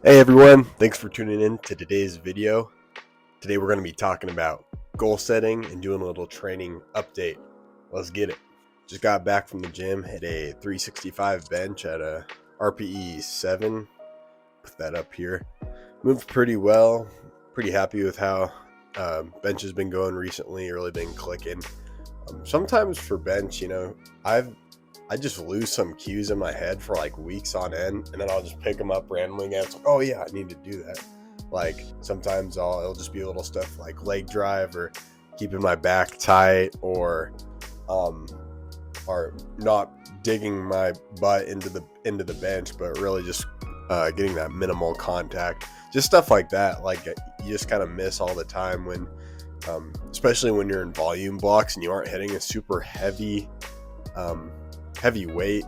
Hey everyone, thanks for tuning in to today's video. Today we're going to be talking about goal setting and doing a little training update. Let's get it. Just got back from the gym, hit a 365 bench at a RPE 7. Put that up here. Moved pretty well. Pretty happy with how bench has been going recently, really been clicking. Sometimes for bench, I just lose some cues in my head for like weeks on end, and then I'll just pick them up randomly and it's like, oh yeah, I need to do that. Like sometimes it'll just be a little stuff like leg drive or keeping my back tight or not digging my butt into the bench, but really just getting that minimal contact, just stuff like that. Like you just kind of miss all the time when especially when you're in volume blocks and you aren't hitting a super heavy weight.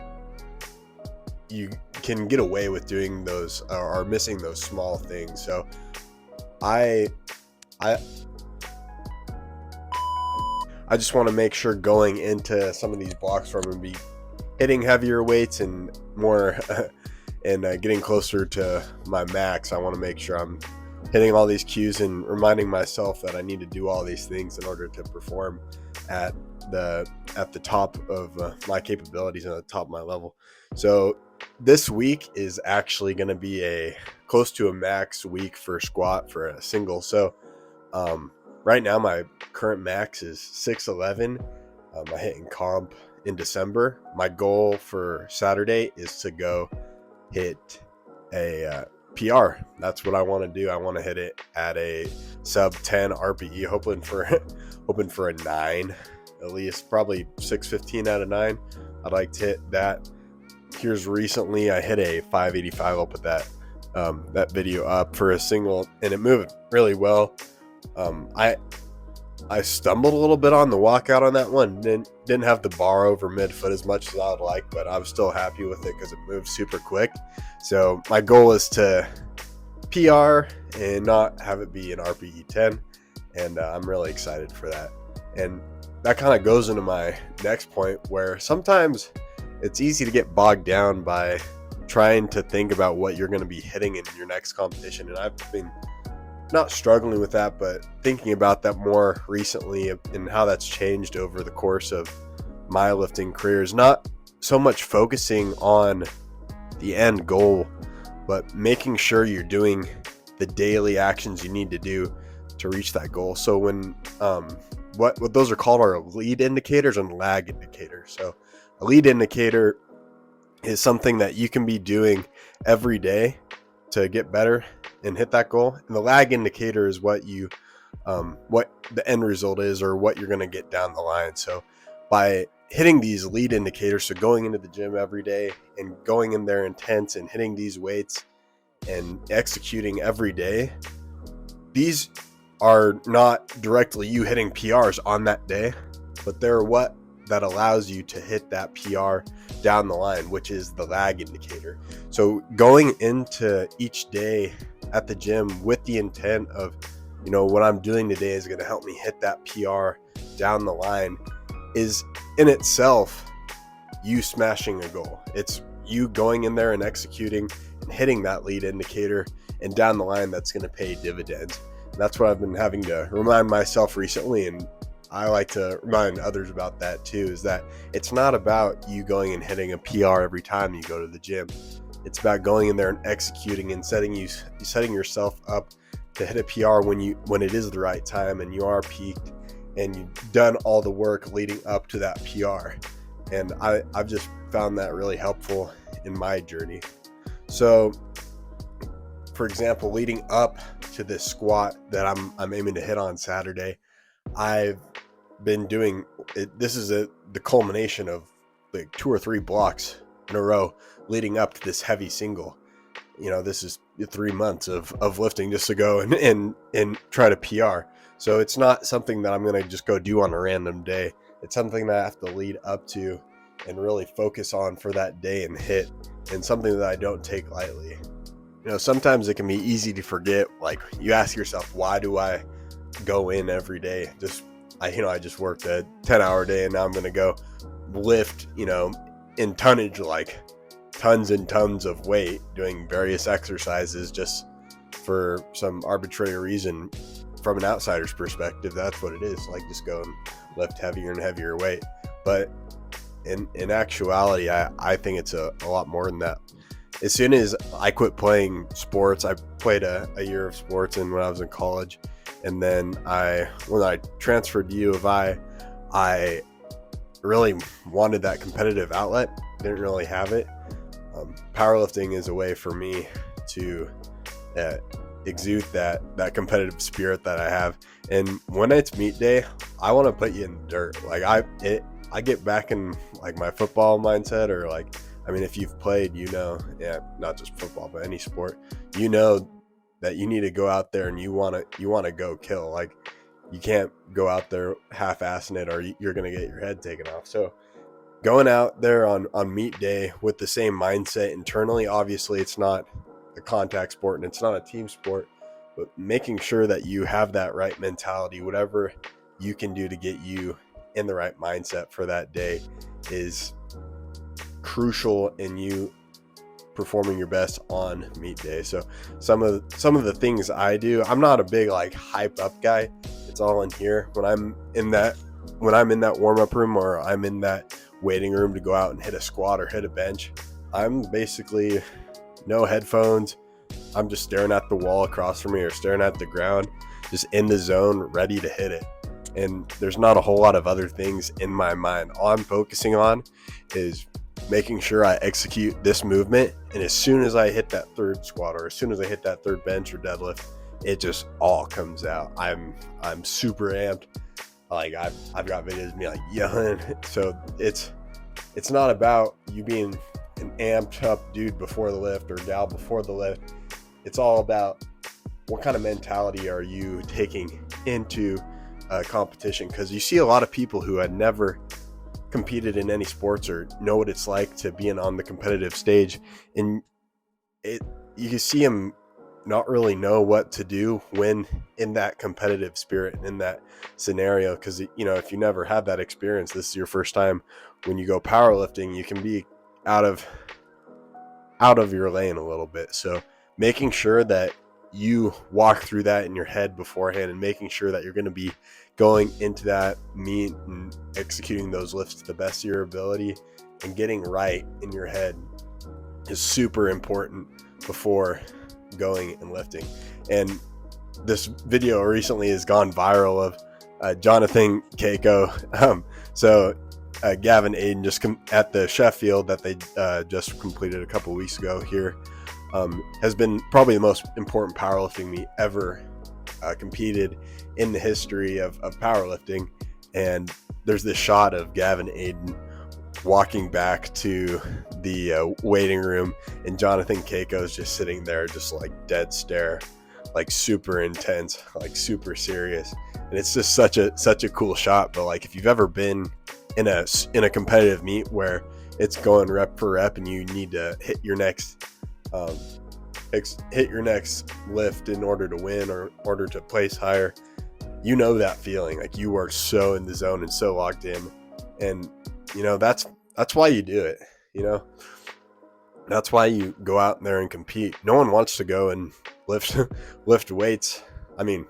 You can get away with doing those or missing those small things. So I just want to make sure going into some of these blocks where I'm going to be hitting heavier weights and more and getting closer to my max, I want to make sure I'm hitting all these cues and reminding myself that I need to do all these things in order to perform at the top of my capabilities and at the top of my level. So this week is actually going to be a close to a max week for squat for a single. So right now my current max is 611. I hit in comp in December. My goal for Saturday is to go hit a PR. That's what I want to do. I want to hit it at a sub 10 RPE, hoping for a 9, at least probably 615 out of 9. I'd like to hit that. Here's recently I hit a 585. I'll put that video up for a single, and it moved really well. I stumbled a little bit on the walkout on that one. Didn't have the bar over midfoot as much as I would like, but I was still happy with it because it moved super quick. So my goal is to PR and not have it be an RPE 10, and I'm really excited for that. And that kind of goes into my next point, where sometimes it's easy to get bogged down by trying to think about what you're going to be hitting in your next competition. And I've been not struggling with that, but thinking about that more recently and how that's changed over the course of my lifting career is not so much focusing on the end goal, but making sure you're doing the daily actions you need to do to reach that goal. So when what those are called are lead indicators and lag indicators. So a lead indicator is something that you can be doing every day to get better and hit that goal. And the lag indicator is what the end result is, or what you're going to get down the line. So by hitting these lead indicators, so going into the gym every day and going in there intense and hitting these weights and executing every day, these are not directly you hitting PRs on that day, but they're what that allows you to hit that PR down the line, which is the lag indicator. So going into each day at the gym with the intent of, what I'm doing today is going to help me hit that PR down the line, is in itself you smashing a goal. It's you going in there and executing and hitting that lead indicator, and down the line that's going to pay dividends. And that's what I've been having to remind myself recently, and I like to remind others about that too, is that it's not about you going and hitting a PR every time you go to the gym. It's about going in there and executing and setting yourself up to hit a PR when it is the right time and you are peaked and you've done all the work leading up to that PR. And I've just found that really helpful in my journey. So for example, leading up to this squat that I'm aiming to hit on Saturday, I've been doing it. This is the culmination of like 2 or 3 blocks in a row leading up to this heavy single. This is 3 months of lifting just to go and try to PR. So it's not something that I'm going to just go do on a random day. It's something that I have to lead up to and really focus on for that day and hit, and something that I don't take lightly. Sometimes it can be easy to forget. Like you ask yourself, why do I go in every day? I just worked a 10-hour day and now I'm going to go lift, in tonnage tons and tons of weight doing various exercises just for some arbitrary reason. From an outsider's perspective, that's what it is. Like, just go and lift heavier and heavier weight. But in actuality, I think it's a lot more than that. As soon as I quit playing sports, I played a year of sports when I was in college. And then when I transferred to U of I really wanted that competitive outlet. Didn't really have it. Powerlifting is a way for me to exude that competitive spirit that I have. And when it's meet day, I want to put you in the dirt. Like I get back in like my football mindset, or like, I mean, if you've played, not just football, but any sport, that you need to go out there and you want to go kill. Like, you can't go out there half-assing it, or you're going to get your head taken off. So going out there on meet day with the same mindset internally, obviously it's not a contact sport and it's not a team sport, but making sure that you have that right mentality, whatever you can do to get you in the right mindset for that day is crucial in you performing your best on meet day. So some of the things I do, I'm not a big like hype up guy. It's all in here. When I'm in that warm-up room, or I'm in that waiting room to go out and hit a squat or hit a bench, I'm basically no headphones. I'm just staring at the wall across from me, or staring at the ground, just in the zone, ready to hit it. And there's not a whole lot of other things in my mind. All I'm focusing on is making sure I execute this movement. And as soon as I hit that third squat, or as soon as I hit that third bench or deadlift, it just all comes out. I'm super amped. Like, I've got videos of me like yelling. So it's not about you being an amped up dude before the lift or gal before the lift. It's all about what kind of mentality are you taking into a competition, because you see a lot of people who had never competed in any sports or know what it's like to be on the competitive stage, and you see them not really know what to do when in that competitive spirit and in that scenario. Because if you never had that experience, this is your first time. When you go powerlifting, you can be out of your lane a little bit. So making sure that you walk through that in your head beforehand, and making sure that you're going to be going into that meet and executing those lifts to the best of your ability and getting right in your head is super important before going and lifting. And this video recently has gone viral of Jonathan Keiko. Gavin Aiden just at the Sheffield that they just completed a couple weeks ago here, has been probably the most important powerlifting meet ever competed in the history of powerlifting. And there's this shot of Gavin Aiden walking back to the waiting room, and Jonathan Keiko is just sitting there, just like dead stare, like super intense, like super serious. And it's just such a cool shot. But like, if you've ever been in a competitive meet where it's going rep for rep and you need to hit your next lift in order to win or in order to place higher, that feeling. Like, you are so in the zone and so locked in, and that's why you do it. That's why you go out there and compete. No one wants to go and lift weights. I mean,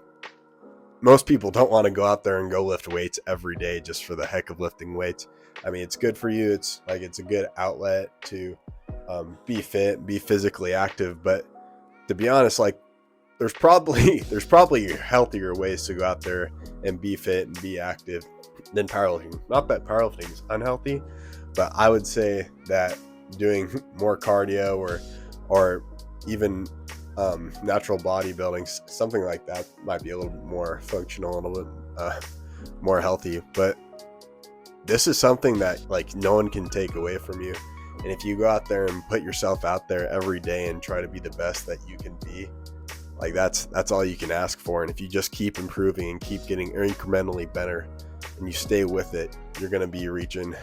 most people don't want to go out there and go lift weights every day just for the heck of lifting weights. I mean, it's good for you. It's a good outlet to be fit, be physically active. But to be honest, like, there's probably healthier ways to go out there and be fit and be active than powerlifting. Not that powerlifting is unhealthy, but I would say that doing more cardio or even natural bodybuilding, something like that, might be a little bit more functional and a little more healthy. But this is something that like no one can take away from you. And if you go out there and put yourself out there every day and try to be the best that you can be, like, that's all you can ask for. And if you just keep improving and keep getting incrementally better and you stay with it, you're going to be reaching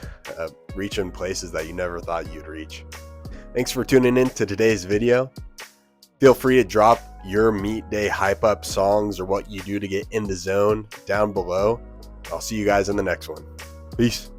places that you never thought you'd reach. Thanks for tuning in to today's video. Feel free to drop your meet day hype up songs or what you do to get in the zone down below. I'll see you guys in the next one. Peace.